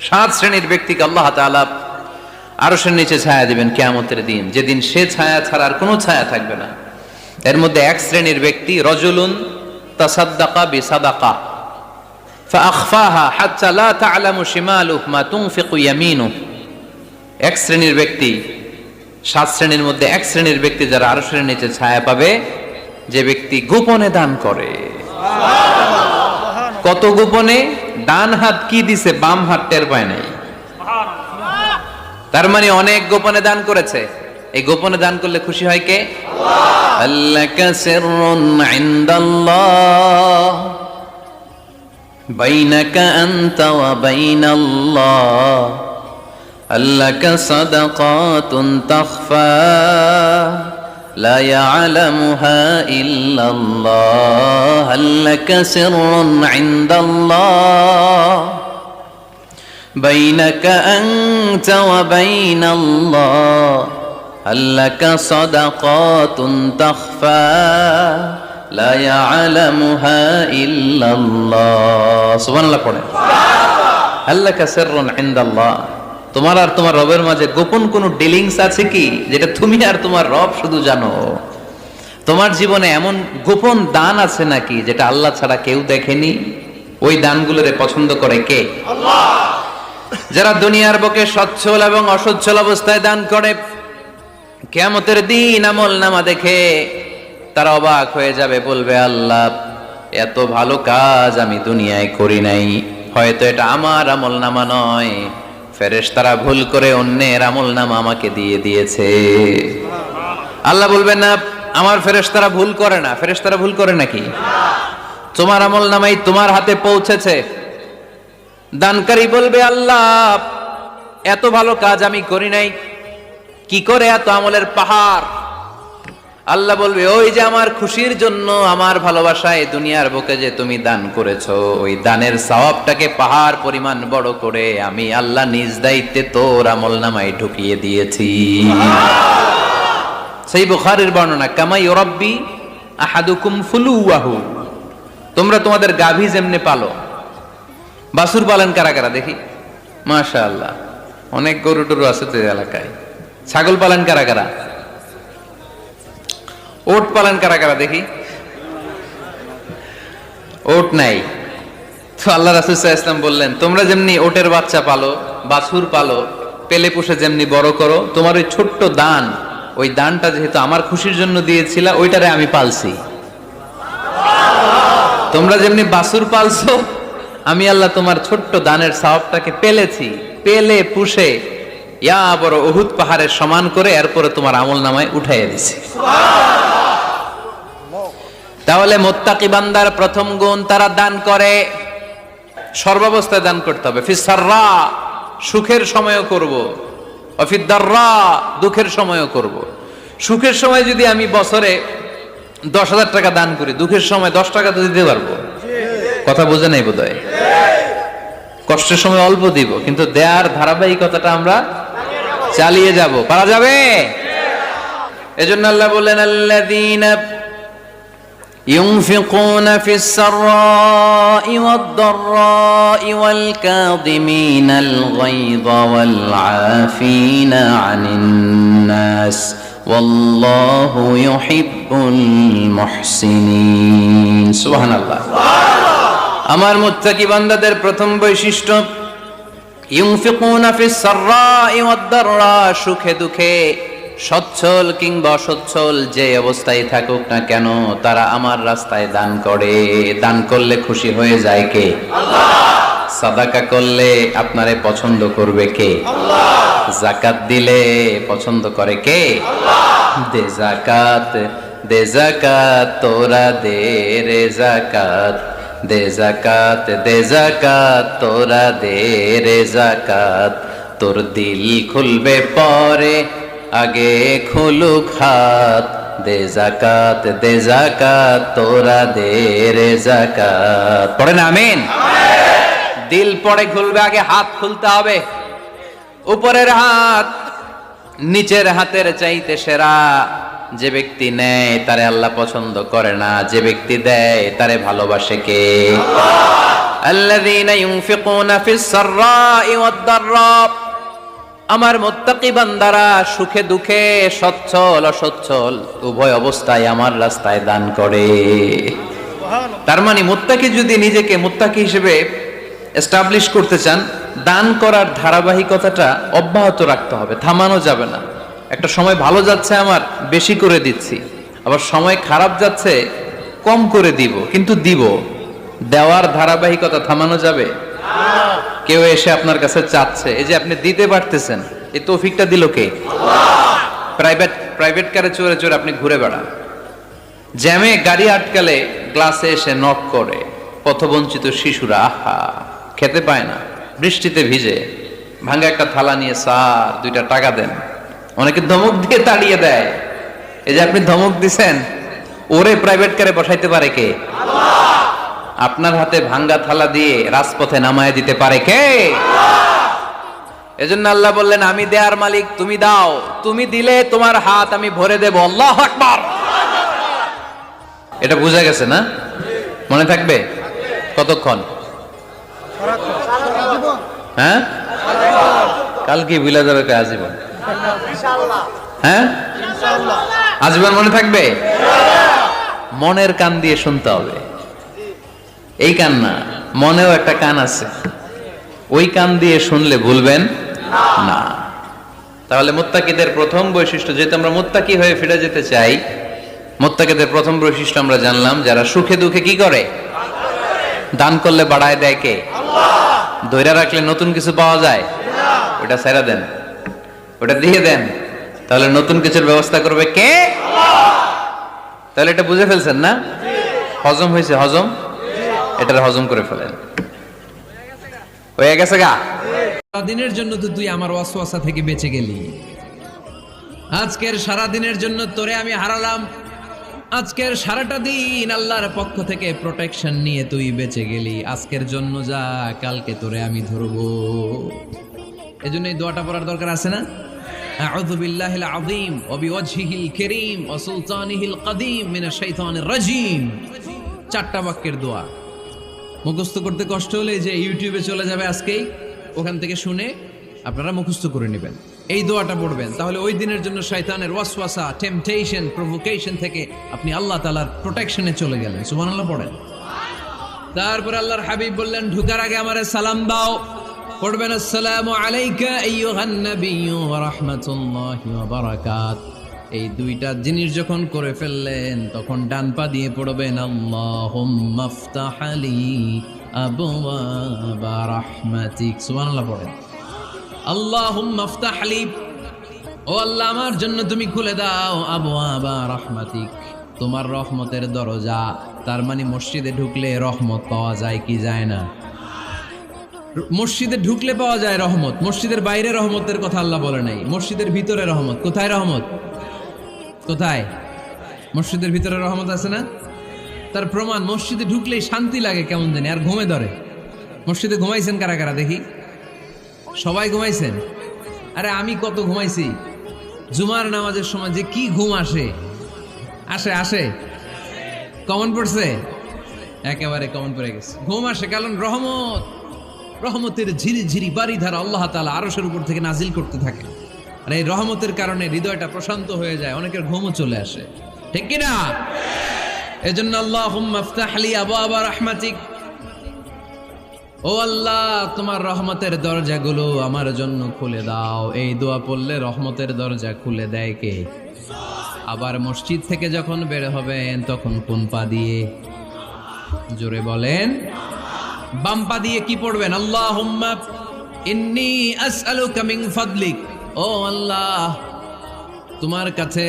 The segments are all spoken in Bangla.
7 শ্রেণীর ব্যক্তিকে আল্লাহ তাআলা আরশের নিচে ছায়া দিবেন কিয়ামতের দিন, যেদিন সে ছায়া ছাড়া আর কোনো ছায়া থাকবে না। এর মধ্যে 1 শ্রেণীর ব্যক্তি রজুলুন তাসাদ্দাকা বিসাদাকা ফাআখফাহা হাত্তা লা তা'লামু শিমালুহু মা তুনফিকু ইয়ামিনুহু। 1 শ্রেণীর ব্যক্তি, 7 শ্রেণীর মধ্যে 1 শ্রেণীর ব্যক্তি যারা আরশের নিচে ছায়া পাবে, যে ব্যক্তি গোপনে দান করে। কত গোপনে? ডান হাত কি দিছে, বাম হাত টের পায় নাই। তার মানে অনেক গোপনে দান করেছে। এই গোপনে দান করলে খুশি হয় কে? আল্লাহ। আল্লাকা সিররুন ইনদাল্লাহ বাইনাকা আনতা ওয়া বাইনাল্লাহ আল্লাকা সাদাকাতুন তাখফা লা ইয়ালামুহা ইল্লাল্লাহ আল্লাকা সিররুন ইনদাল্লাহ বাইনাকা আনতা ওয়া বাইনাল্লাহ আল্লাকা সাদাকাতুন তাখফা লা ইয়ালামুহা ইল্লাল্লাহ। সুবহানাল্লাহ পড়ে। আল্লাকা সিররুন ইনদাল্লাহ, তোমার আর তোমার রবের মাঝে গোপন কোন ডিলিংস আছে কি, যেটা তুমি আর তোমার রব শুধু জানো? তোমার জীবনে এমন গোপন দান আছে নাকি যেটা আল্লাহ ছাড়া কেউ দেখেনি? ওই দানগুলোরে পছন্দ করে কে? আল্লাহ। যারা দুনিয়ার বুকে সচ্ছল এবং অসচ্ছল অবস্থায় দান করে, কিয়ামতের দিন আমল নামা দেখে তারা অবাক হয়ে যাবে, বলবে আল্লাহ এত ভালো কাজ আমি দুনিয়ায় করি নাই, হয়তো এটা আমার আমল নামা নয়, ফেরেশতারা ভুল করে অন্যের আমল নামা আমাকে দিয়ে দিয়েছে। আল্লাহ বলবেন না আমার ফেরেশতারা ভুল করে না। ফেরেশতারা ভুল করে নাকি? তোমার আমল নামাই তোমার হাতে পৌঁছেছে। দানকারী বলবে আল্লাহ এত ভালো কাজ আমি করি নাই, কি করে এত আমলের পাহাড়? আল্লাহ বলবে ওই যে আমার খুশির জন্য, আমার ভালোবাসায় দুনিয়ার বুকে যে তুমি দান করেছো, ওই দানের সওয়াবটাকে পাহাড় পরিমাণ বড় করে আমি আল্লাহ নিজ দায়িত্বে তোর আমল নামায় ঢুকিয়ে দিয়েছি। সেই বুখারীর বর্ণনা, কামা ইউরাব্বি আহাদুকুম ফুলুয়াহু, তোমরা তোমাদের গাভী যেমনে পালো। বাছুর পালন কারা কারা দেখি? মাশাআল্লাহ, অনেক গরু টরু আছে তো এলাকায়। ছাগল পালন কারা কারা? ওট পালন কারা কারা দেখি? ওট নাই তো আল্লাহ রাসূল সাল্লাল্লাহু আলাইহি ওয়াসাল্লাম বললেন তোমরা যেমনি ওটের বাচ্চা পালো, বাছুর পালো, পেলে পুষে যেমনি বড় করো, তোমার ওই ছোট্ট দান, ওই দানটা যেহেতু আমার খুশির জন্য দিয়েছিলা, ওইটারে আমি পালছি। তোমরা যেমনি বাছুর পালছো, আমি আল্লাহ তোমার ছোট্ট দানের সওয়াবটাকে পেলেছি, পেলে পুষে ইয়া বড় উহুদ পাহাড়ের সমান করে এরপরে তোমার আমল নামায় উঠাইয়া দিছি। তাহলে মুত্তাকি বান্দার প্রথম গুণ, তারা দান করে, সর্বাবস্থায় দান করতে হবে। ফিস সাররা, সুখের সময়ও করব, ওয়াফিদ দাররা, দুঃখের সময়ও করব। সুখের সময় যদি আমি বছরে 10,000 টাকা দান করি, দুঃখের সময় 10 টাকা তো দিতে পারবো। কথা বোঝে নাই বোধহয়? কষ্টের সময় অল্প দিব, কিন্তু দেয়ার ধারাবাহিকতাটা আমরা চালিয়ে যাব। পারা যাবে? এজন্য আল্লাহ বললেন আল্লাযীনা ইউনফিকুনা ফিস সাররাই ওয়াদ দাররাই ওয়াল কাযিমিনাল গায়যা ওয়াল আফিনা আনিন নাস ওয়াল্লাহু ইউহিব্বুল মুহসিনিন। সুবহানাল্লাহ। আমার মুত্তাকি বান্দাদের প্রথম বৈশিষ্ট্য, ইউনফিকুনা ফিস সাররাই ওয়াদ দাররা, সুখে দুঃখে, সচ্ছল কিংবা অসচ্ছল যে অবস্থায় থাকুক না কেন, তারা আমার রাস্তায় দান করে। দান করলে খুশি হয়ে যায় কে? আল্লাহ। সাদাকা করলে আপনারে পছন্দ করবে কে? আল্লাহ। যাকাত দিলে পছন্দ করে কে? আল্লাহ। দে যাকাত, দে যাকাত, তোরা দে রে যাকাত, দে যাকাত, দে যাকাত, তোরা দে রে যাকাত, তোর দিল খুলবে পরে আগে খুলুক হাত, দে যাকাত, দে যাকাত, তোরা দে রে যাকাত। পড়েন আমিন। দিল পরে খুলবে, আগে হাত খুলতে হবে। উপরের হাত নিচের হাতের চাইতে সেরা। যে ব্যক্তি নেয় তারে আল্লাহ পছন্দ করে না, যে ব্যক্তি দেয় তারে ভালোবাসে কে? আল্লাহ। আল্লাযীনা ইউনফিকুনা ফিস সাররাই ওয়াদ দাররা, আমার মুত্তাকি বান্দারা সুখে দুঃখে সচ্ছল অসচ্ছল উভয় অবস্থায় আমার রাস্তায় দান করে। তার মানে মুত্তাকি যদি নিজেকে মুত্তাকি হিসেবে এস্টাবলিশ করতে চান, দান করার ধারাবাহিকতাটা অব্যাহত রাখতে হবে, থামানো যাবে না। একটা সময় ভালো যাচ্ছে আমার, বেশি করে দিচ্ছি, আবার সময় খারাপ যাচ্ছে, কম করে দিব, কিন্তু দিব। দেওয়ার ধারাবাহিকতা থামানো যাবে? কেউ এসে আপনার কাছে চাচ্ছে, এই যে আপনি দিতে পারতেছেন, এই তৌফিকটা দিল কে? প্রাইভেট কারে চড়ে চড়ে আপনি ঘুরে বেড়ান, জ্যামে গাড়ি আটকালে গ্লাসে এসে নক করে, পথবঞ্চিত শিশুরা আহা খেতে পায় না, বৃষ্টিতে ভিজে, ভাঙা একটা থালা নিয়ে স্যার 2টা টাকা দেন। অনেকে ধমক দিয়ে তাড়িয়ে দেয়। এই যে আপনি ধমক দিছেন, ওরে প্রাইভেট কারে বসাইতে পারে কে? আপনার হাতে ভাঙ্গা থালা দিয়ে রাজপথে নামায় দিতে পারে কে? এজন্য আল্লাহ বললেন, আমি দেয়ার মালিক, তুমি দাও, তুমি দিলে তোমার হাত আমি ভরে দেব। আল্লাহু আকবার। এটা বুঝা গেছে না? মনে থাকবে কতক্ষণ? হ্যাঁ, কালকে ভুলে যাবে কে? আজীবন? হ্যাঁ, আজীবন মনে থাকবে? মনের কান দিয়ে শুনতে হবে। এই কান না, মনেও একটা কান আছে, ওই কান দিয়ে শুনলে ভুলবেন না। তাহলে মুত্তাকিদের প্রথম বৈশিষ্ট্য, যেহেতু আমরা মুত্তাকি হয়ে ফিরে যেতে চাই, মুত্তাকিদের প্রথম বৈশিষ্ট্য আমরা জানলাম, যারা সুখে দুঃখে কি করে? দান করলে বাড়ায় দেয় কে? ধৈর্য রাখলে নতুন কিছু পাওয়া যায়? ওটা ছেড়ে দেন, ওটা দিয়ে দেন, তাহলে নতুন কিছুর ব্যবস্থা করবে কে? তাহলে এটা বুঝে ফেলছেন না? হজম হয়েছে? হজম, এটার হজম করে ফেলেন। হয়ে গেছে গা? সারাদিনের জন্য তো তুই আমার ওয়াসওয়াসা থেকে বেঁচে গেলি, আজকের সারাদিনের জন্য তোরে আমি হারালাম, আজকের সারাটা দিন আল্লাহর পক্ষ থেকে প্রোটেকশন নিয়ে তুই বেঁচে গেলি, আজকের জন্য যা, কালকে তোরে আমি ধরবো। এজন্য এই দোয়াটা পড়ার দরকার আছে না? আউযু বিল্লাহিল আযীম ওয়া বিওয়াজহিল কারীম ওয়া সুলতানিহিল কাদীম মিনাশ শাইতানির রাজীম। 4টা বাক্যের দোয়া। মুখস্থ করতে কষ্ট হলে যে ইউটিউবে চলে যাবে আজকেই, ওখান থেকে শুনে আপনারা মুখস্থ করে নেবেন, এই দোয়াটা পড়বেন, তাহলে ওই দিনের জন্য শয়তানের ওয়াসওয়াসা, টেম্পটেশন, প্রভোকেশন থেকে আপনি আল্লাহ তাআলার প্রোটেকশনে চলে গেলেন। সুবহানাল্লাহ পড়েন। তারপর আল্লাহর হাবিব বললেন, ঢোকার আগে আমারে সালাম দাও। পড়বেন, আসসালামু আলাইকা আইয়ুহান নাবিয়্যু ওয়া রাহমাতুল্লাহি ওয়া বারাকাত। এই 2টা জিনিস যখন করে ফেললেন, তখন ডান পা দিয়ে পড়বেন, আল্লাহুম্মা আফতাহ লি আবওয়াবা রাহমাতিক। সুবহানাল্লাহ পড়েন। আল্লাহুম্মা আফতাহ লি, ও আল্লাহ আমার জন্য তুমি খুলে দাও, আবওয়াবা রাহমাতিক, তোমার রহমতের দরজা। তার মানে মসজিদে ঢুকলে রহমত পাওয়া যায় কি যায় না? মসজিদে ঢুকলে পাওয়া যায় রহমত, মসজিদের বাইরে রহমতের কথা আল্লাহ বলে নাই, মসজিদের ভিতরে রহমত। কোথায় রহমত? কোথায়? মসজিদের ভিতরে রহমত আছে না? তার প্রমাণ, মসজিদে ঢুকলেই শান্তি লাগে কেমন জানি, আর ঘুমে ধরে। মসজিদে ঘুমাইছেন কারা কারা দেখি? সবাই ঘুমাইছেন? আরে আমি কত ঘুমাইছি। জুমার নামাজের সময় যে কি ঘুম আসে, আসে আসে, কমন পড়ছে, একেবারে কমন পড়ে গেছে, ঘুম আসে। কারণ রহমত, রহমতের ঝিরি ঝিরি বাড়ি ধারা আল্লাহ তাআলা আরশের উপর থেকে নাজিল করতে থাকে, আর এই রহমতের কারণে হৃদয়টা প্রশান্ত হয়ে যায়, অনেকের ঘুমও চলে আসে, ঠিক কি না? এজন্য আল্লাহুম্মা আফতাহ লি আবওয়াবা রাহমাতিক, ও আল্লাহ তোমার রহমতের দরজাগুলো আমার জন্য খুলে দাও। এই দোয়া পড়লে রহমতের দরজা খুলে দেয় কে? আবার মসজিদ থেকে যখন বের হবেন তখন কোন পা দিয়ে? জোরে বলেন। বাম পা দিয়ে কি পড়বেন? আল্লাহুম্মা ইন্নী আসআলুকা মিন ফাদলিক, ও আল্লাহ তোমার কাছে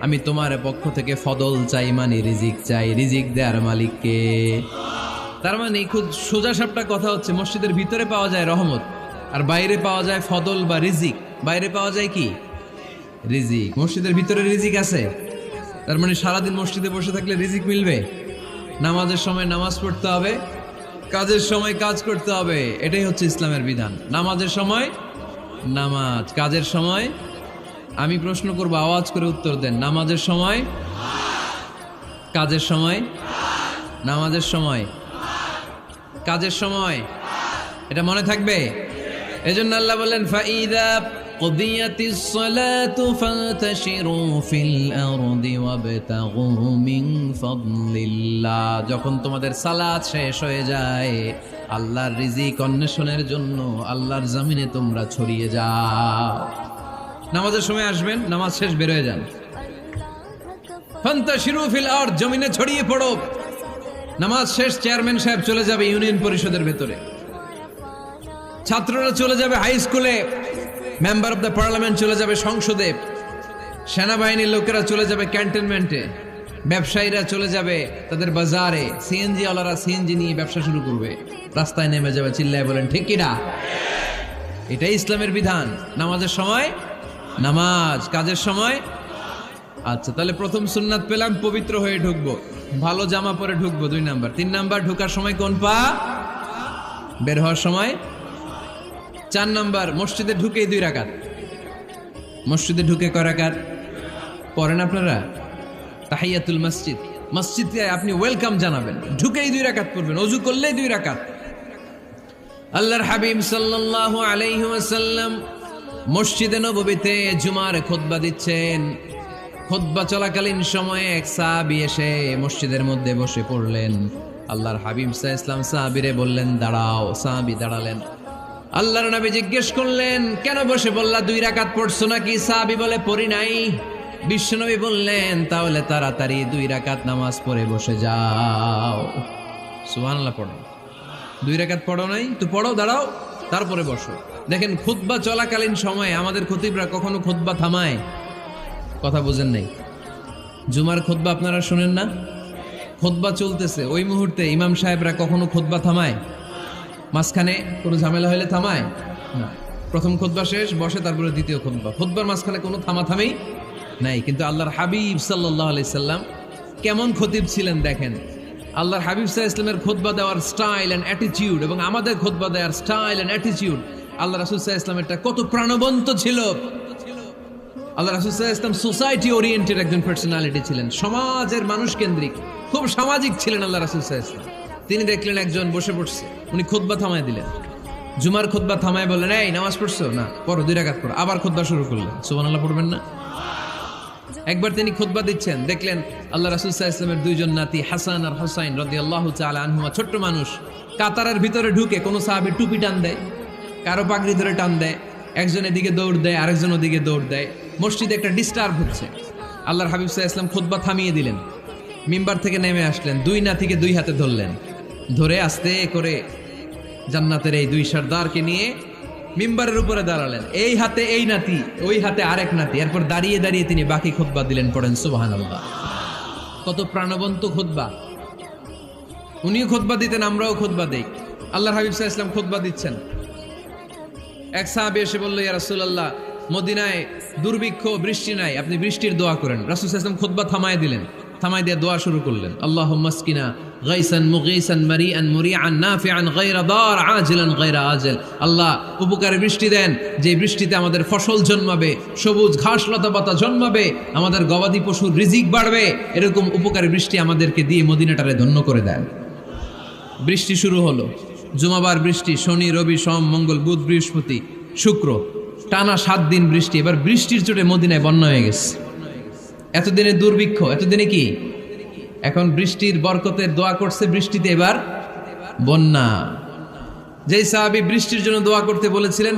আমি তোমার পক্ষ থেকে ফদল চাই, মানে রিজিক চাই, রিজিক দেওয়ার মালিক কে? তার মানে খুব সোজা সাপটা কথা হচ্ছে, মসজিদের ভিতরে পাওয়া যায় রহমত, আর বাইরে পাওয়া যায় ফদল বা রিজিক। বাইরে পাওয়া যায় কি? রিজিক। মসজিদের ভিতরে রিজিক আছে, তার মানে সারাদিন মসজিদে বসে থাকলে রিজিক মিলবে। নামাজের সময় নামাজ পড়তে হবে, কাজের সময় কাজ করতে হবে, এটাই হচ্ছে ইসলামের বিধান। নামাজের সময় নামাজ, কাজের সময়, আমি প্রশ্ন করবো আওয়াজ করে উত্তর দেন, নামাজের সময়, কাজের সময়, নামাজের সময়, কাজের সময়, এটা মনে থাকবে। এজন্য আল্লাহ বললেন ফাইদা কুদিয়াতিস সালাতু ফান্তাশিরু ফিল আরদি ওয়াবতাগু মিন ফাদলিল্লাহ। যখন তোমাদের সালাত শেষ হয়ে যায়, আল্লাহর রিজিক অন্বেষণের জন্য আল্লাহর জমিনে তোমরা ছড়িয়ে যাও। নামাজের সময় আসবেন, নামাজ শেষ বের হয়ে যান। ফান্তাশিরু ফিল আরদ, জমিনে ছড়িয়ে পড়ো। নামাজ শেষ, চেয়ারম্যান সাহেব চলে যাবে ইউনিয়ন পরিষদের ভেতরে, ছাত্ররা চলে যাবে হাই স্কুলে, মেম্বার অফ দ্য পার্লামেন্ট চলে যাবে সংসদে, সেনাবাহিনীর লোকেরা চলে যাবে ক্যান্টনমেন্টে, ব্যবসায়ীরা চলে যাবে তাদের বাজারে, সিএনজি ওয়ালারা সিএনজি নিয়ে ব্যবসা শুরু করবে, রাস্তায় নেমে যাবে, চিল্লায় বলেন ঠিক কিনা? এটাই ইসলামের বিধান। নামাজের সময় নামাজ, কাজের সময়। আচ্ছা, তাহলে প্রথম সুন্নাত পেলাম, পবিত্র হয়ে ঢুকবো, ভালো জামা পরে ঢুকবো 2 নাম্বার। 3 নাম্বার, ঢোকার সময় কোন পা, বের হওয়ার সময়। 4 নাম্বার, মসজিদে ঢুকেই 2 রাকাত। মসজিদে ঢুকে কয় রাকাত পড়েন আপনারা? তাহিয়াতুল মসজিদ, মসজিদে আপনি ওয়েলকাম জানাবেন, ঢুকেই 2 রাকাত পড়বেন, ওযু করলেই 2 রাকাত। আল্লাহর হাবিব সাল্লাল্লাহু আলাইহি ওয়াসাল্লাম মসজিদে নববীতে জুমার খুতবা দিচ্ছেন। খুতবা চলাকালীন সময়ে এক সাহাবী এসে মসজিদের মধ্যে বসে পড়লেন। আল্লাহর হাবিব সাল্লাল্লাহু আলাইহি ওয়াসাল্লাম সাহাবীরে বললেন দাঁড়াও। সাহাবী দাঁড়ালেন। আল্লাহর নবী জিজ্ঞেস করলেন কেন বসে বললা, 2 রাকাত পড়ছো নাকি? সাহাবী বলে পড়ি নাই। বিশ্বনবী বললেন তাহলে তাড়াতাড়ি 2 রাকাত নামাজ পড়ে বসে যাও। সুবহানাল্লাহ, পড়ো। 2 রাকাত পড়ো নাই তো পড়ো, দাঁড়াও, তারপরে বসো। দেখেন খুতবা চলাকালীন সময়ে আমাদের খতিবরা কখনো খুতবা থামায়? কথা বুঝেন নাই? জুমার খুতবা আপনারা শুনেন না? খুতবা চলতেছে, ওই মুহূর্তে ইমাম সাহেবরা কখনো খুতবা থামায়? মাঝখানে কোনো ঝামেলা হলে থামায় না। প্রথম খুতবা শেষ, বসে, তারপরে দ্বিতীয় খুতবা। খুতবার মাঝখানে কোনো থামাথামি নাই। কিন্তু আল্লাহর হাবিব সাল্লাল্লাহু আলাইহি সাল্লাম কেমন খতিব ছিলেন দেখেন। আল্লাহর হাবিব সাল্লাল্লাহু আলাইহি সাল্লামের খুতবা দেওয়ার স্টাইল এন্ড অ্যাটিটিউড এবং আমাদের খুতবা দেওয়ার স্টাইল এন্ড অ্যাটিটিউড, আল্লাহ রাসূল সাল্লাল্লাহু আলাইহি সাল্লামেরটা কত প্রাণবন্ত ছিল। আল্লাহ রাসূল সাল্লাল্লাহু আলাইহি সাল্লাম সোসাইটি ওরিয়েন্টেড একজন পার্সোনালিটি ছিলেন, সমাজের মানুষ কেন্দ্রিক, খুব সামাজিক ছিলেন আল্লাহ রাসূল সাল্লাল্লাহু আলাইহি সাল্লাম। তিনি দেখলেন একজন বসে পড়ছে, উনি খুতবা থামায় দিলেন। জুমার খুতবা থামায় বললেন এই নামাজ পড়ছো না, পড়ো 2 রাকাত পড়ো। আবার খুতবা শুরু করলেন। সুবহানাল্লাহ পড়বেন না? একবার তিনি খুতবা দিচ্ছেন, দেখলেন আল্লাহ রাসূল সাল্লাল্লাহু আলাইহি ওয়াসাল্লামের 2 জন নাতি হাসান আর হুসাইন রাদিয়াল্লাহু তাআলা আনহুমা, ছোট্ট মানুষ, কাতারের ভিতরে ঢুকে কোন সাহাবী টুপি টান দেয়, কারো পাগড়ি ধরে টান দেয়, একজন এদিকে দৌড় দেয়, আরেকজন ওদিকে দৌড় দেয়। মসজিদে একটা ডিস্টার্ব হচ্ছে। আল্লাহর হাবিব সাল্লাল্লাহু আলাইহি ওয়াসাল্লাম খুতবা থামিয়ে দিলেন, মিম্বার থেকে নেমে আসলেন, 2 নাতিকে 2 হাতে ধরলেন, ধরে আস্তে করে জান্নাতের এই 2 সর্দারকে নিয়ে মিম্বারের উপরে দাঁড়ালেন। এই হাতে এই নাতি, ওই হাতে আরেক নাতি। এরপর দাঁড়িয়ে দাঁড়িয়ে তিনি বাকি খুতবা দিলেন। পড়েন সুবহানাল্লাহ। কত প্রাণবন্ত খুতবা। উনিও খুতবা দিতেন, আমরাও খুতবা দেই। আল্লাহর হাবিব সাল্লাল্লাহু আলাইহি ওয়াসাল্লাম খুতবা দিচ্ছেন, এক সাহাবী এসে বলল ইয়া রাসূলুল্লাহ, মদিনায় দুর্ভিক্ষ, বৃষ্টি নাই, আপনি বৃষ্টির দোয়া করেন। রাসূল সাল্লাল্লাহু আলাইহি ওয়াসাল্লাম খুতবা থামায় দিলেন, থামায় দিয়ে দোয়া শুরু করলেন। আল্লাহুম্মা আসকিনা গাইসান মুগীসান মারিআন মুরিআন নাফিআন গায়রা দার আজিলান গায়রা আজল। আল্লাহ উপকারে বৃষ্টি দেন, যে বৃষ্টিতে আমাদের ফসল জন্মাবে, সবুজ ঘাস লতা পাতা জন্মাবে, আমাদের গবাদি পশুর রিজিক বাড়বে, এরকম উপকারে বৃষ্টি আমাদেরকে দিয়ে মদিনাটারে ধন্য করে দেন। বৃষ্টি শুরু হলো, জুমাবার বৃষ্টি, শনি রবি সোম মঙ্গল বুধ বৃহস্পতি শুক্র, টানা 7 দিন বৃষ্টি। এবার বৃষ্টির চোটে মদিনায় বন্যা হয়ে গেছে। এতদিনে দুর্ভিক্ষ, এতদিনে কি? এখন বৃষ্টির বরকতের দোয়া করছে, বৃষ্টিতে এবার বন্যা। যেই সাহাবী বৃষ্টির জন্য দোয়া করতে বলেছিলেন